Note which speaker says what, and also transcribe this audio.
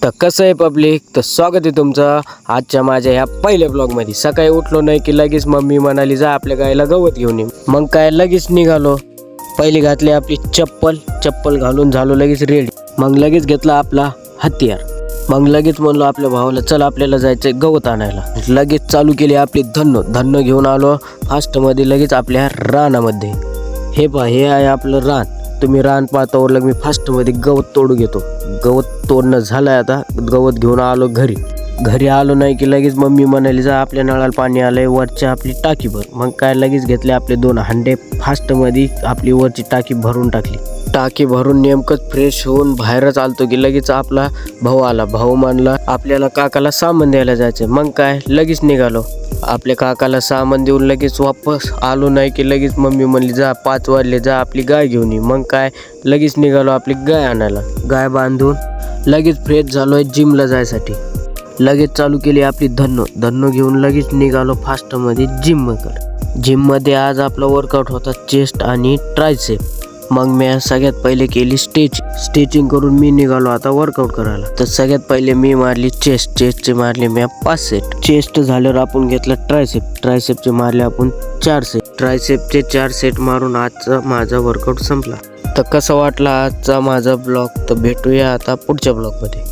Speaker 1: तर कसं आहे पब्लिक, तर स्वागत आहे तुमचं आजच्या माझ्या ह्या पहिल्या ब्लॉगमध्ये। सकाळी उठलो नाही की लगेच मम्मी म्हणाली जा आपल्या गायला गवत घेऊन ये। मग काय लगेच निघालो। पहिली घातली आपली चप्पल घालून झालो लगेच रेडी। मग लगेच घेतला आपला हत्यार। मग लगेच म्हणलो आपल्या भावाला चल आपल्याला जायचंय गवत आणायला। लगेच चालू केली आपली धन्नो घेऊन आलो फास्टमध्ये लगेच आपल्या रानामध्ये। हे पहा, हे आहे आपलं रान। तुम्ही रान पाहतावर लग मी फास्टमध्ये गवत तोडू घेतो। गवत तोडणं झालंय, आता गवत घेऊन आलो घरी आलो नाही की लगेच मम्मी म्हणाली जा आपल्या नळाला पाणी आलंय वरच्या आपली टाकी भर। मग काय लगेच घेतले आपले 2 हांडे, फास्टमध्ये आपली वरची टाकी भरून टाकली। टाकी भरून नेमकंच फ्रेश होऊन बाहेरच आलतो की लगेच आपला भाऊ आला। भाऊ म्हणला आपल्याला काकाला सामान द्यायला जायचं। मग काय लगेच निघालो। आपल्या काकाला सामान देऊन लगेच वापस आलो नाही की लगेच मम्मी म्हणली जा 5 वाजले जा आपली गाय घेऊन ये। मग काय लगेच निघालो आपली गाय आणायला। गाय बांधून लगेच फ्रेश झालोय जिमला जायसाठी। लगेच चालू केली आपली धन्नो घेऊन लगेच निघालो फास्टमध्ये जिममध्ये आज आपला वर्कआउट होता चेस्ट आणि ट्रायसेप। मग मी सगळ्यात पहिले केली स्ट्रेचिंग करून मी निघालो आता वर्कआउट करायला। तर सगळ्यात पहिले मी मारली चेस्टचे मारले मी 5 सेट। चेस्ट झाल्यावर आपण घेतला ट्रायसेपचे मारले आपण 4 सेट। ट्रायसेपचे 4 सेट मारून आजचा माझा वर्कआउट संपला। तर कसा वाटला आजचा माझा ब्लॉग, तर भेटूया आता पुढच्या ब्लॉगमध्ये।